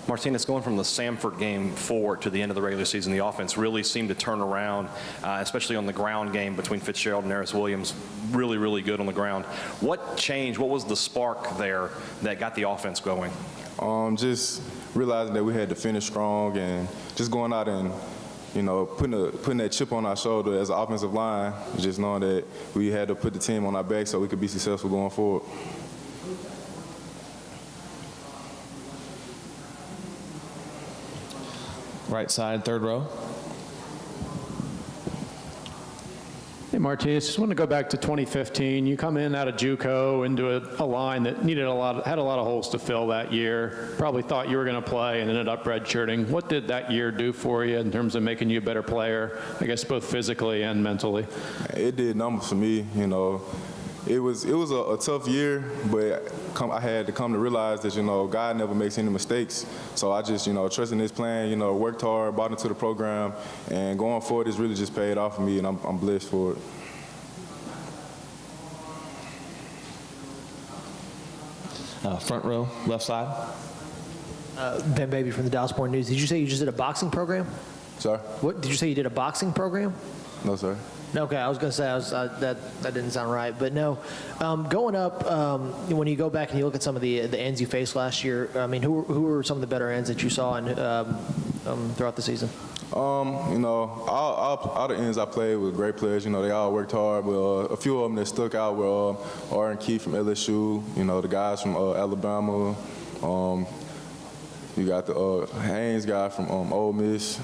Martinas, going from the Samford game forward to the end of the regular season, the offense really seemed to turn around, especially on the ground game between Fitzgerald and Harris Williams. Really, really good on the ground. What changed? What was the spark there that got the offense going? Just realizing that we had to finish strong and just going out and, putting that chip on our shoulder as an offensive line, just knowing that we had to put the team on our back so we could be successful going forward. Right side, third row. Hey, Martinez, just want to go back to 2015. You come in out of JUCO into a line that had a lot of holes to fill that year. Probably thought you were going to play and ended up redshirting. What did that year do for you in terms of making you a better player, I guess both physically and mentally? It did numbers for me, It was a tough year, but I had to come to realize that, God never makes any mistakes. So I just, trusting His plan, worked hard, bought into the program, and going forward, it's really just paid off for me, and I'm blessed for it. Front row, left side. Ben Baby from the Dallas Morning News. Did you say you just did a boxing program? Sorry? What did you say you did a boxing program? No, sir. Okay, I was going to say that didn't sound right, but no. Going up, when you go back and you look at some of the ends you faced last year, I mean, who were some of the better ends that you saw throughout the season? All the ends I played with great players. They all worked hard, but a few of them that stuck out were Rankin from LSU. The guys from Alabama. You got the Haynes guy from Ole Miss.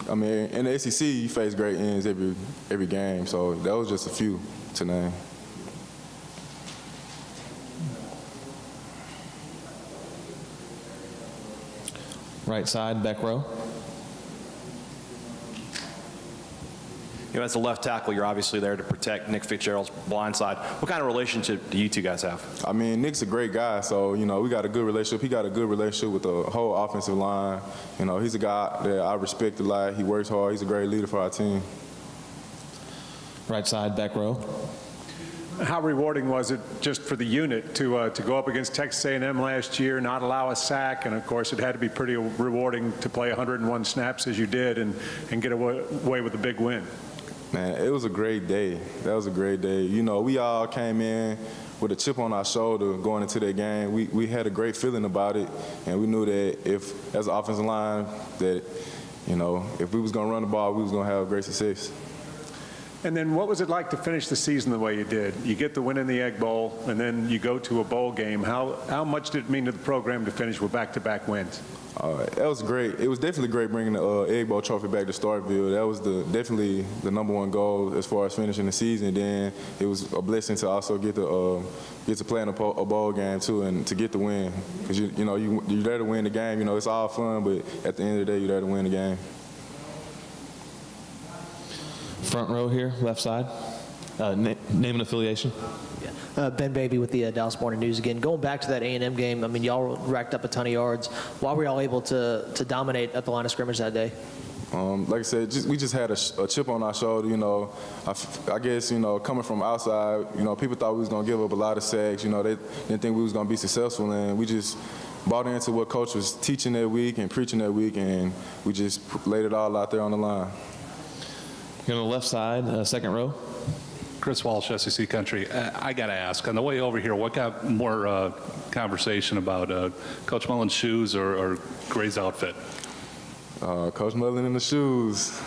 In the SEC, you face great ends every game, so that was just a few to name. Right side, back row. As a left tackle, you're obviously there to protect Nick Fitzgerald's blind side. What kind of relationship do you two guys have? Nick's a great guy, so, we got a good relationship. He got a good relationship with the whole offensive line. He's a guy that I respect a lot. He works hard. He's a great leader for our team. Right side, back row. How rewarding was it just for the unit to go up against Texas A&M last year, not allow a sack, and of course it had to be pretty rewarding to play 101 snaps as you did and get away with a big win? Man, it was a great day. That was a great day. We all came in with a chip on our shoulder going into that game. We had a great feeling about it, and we knew that if, as an offensive line, that, if we was going to run the ball, we was going to have great success. And then what was it like to finish the season the way you did? You get the win in the Egg Bowl, and then you go to a bowl game. How much did it mean to the program to finish with back-to-back wins? That was great. It was definitely great bringing the Egg Bowl trophy back to Starkville. That was definitely the #1 goal as far as finishing the season. Then it was a blessing to also get to play in a bowl game too, and to get the win. Because you're there to win the game. It's all fun, but at the end of the day, you're there to win the game. Front row here, left side. Name and affiliation. Ben Baby with the Dallas Morning News again. Going back to that A&M game, y'all racked up a ton of yards. Why were y'all able to dominate at the line of scrimmage that day? Like I said, we just had a chip on our shoulder. I guess coming from outside, people thought we was gonna give up a lot of sacks. They didn't think we was gonna be successful, and we just bought into what coach was teaching that week and preaching that week, and we just laid it all out there on the line. Here on the left side, second row. Chris Walsh, SEC Country. I got to ask, on the way over here, what got more conversation about Coach Mullen's shoes or Gray's outfit? Coach Mullen in the shoes.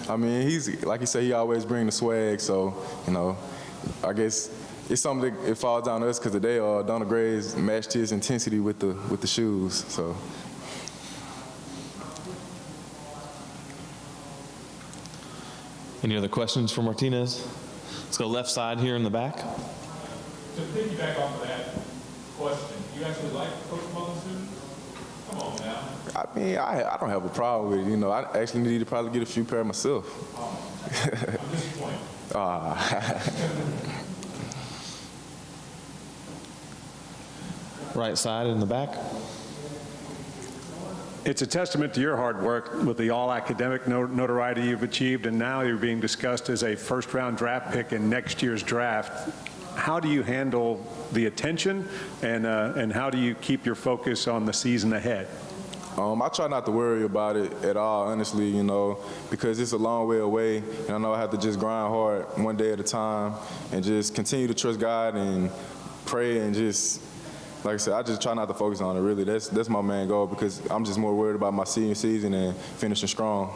He's, like you said, he always bring the swag, so, I guess it's something that it falls down to us because today Donald Gray's matched his intensity with the shoes, so. Any other questions for Martinez? Let's go left side here in the back. To piggyback off of that question, you actually like Coach Mullen's suit? Come on now. I don't have a problem with it. I actually need to probably get a few pair myself. I'm disappointed. Right side in the back. It's a testament to your hard work with the all-academic notoriety you've achieved, and now you're being discussed as a first-round draft pick in next year's draft. How do you handle the attention, and how do you keep your focus on the season ahead? I try not to worry about it at all, honestly, you know, because it's a long way away, and I know I have to just grind hard one day at a time and just continue to trust God and pray and just, like I said, I just try not to focus on it, really. That's my main goal because I'm just more worried about my senior season and finishing strong.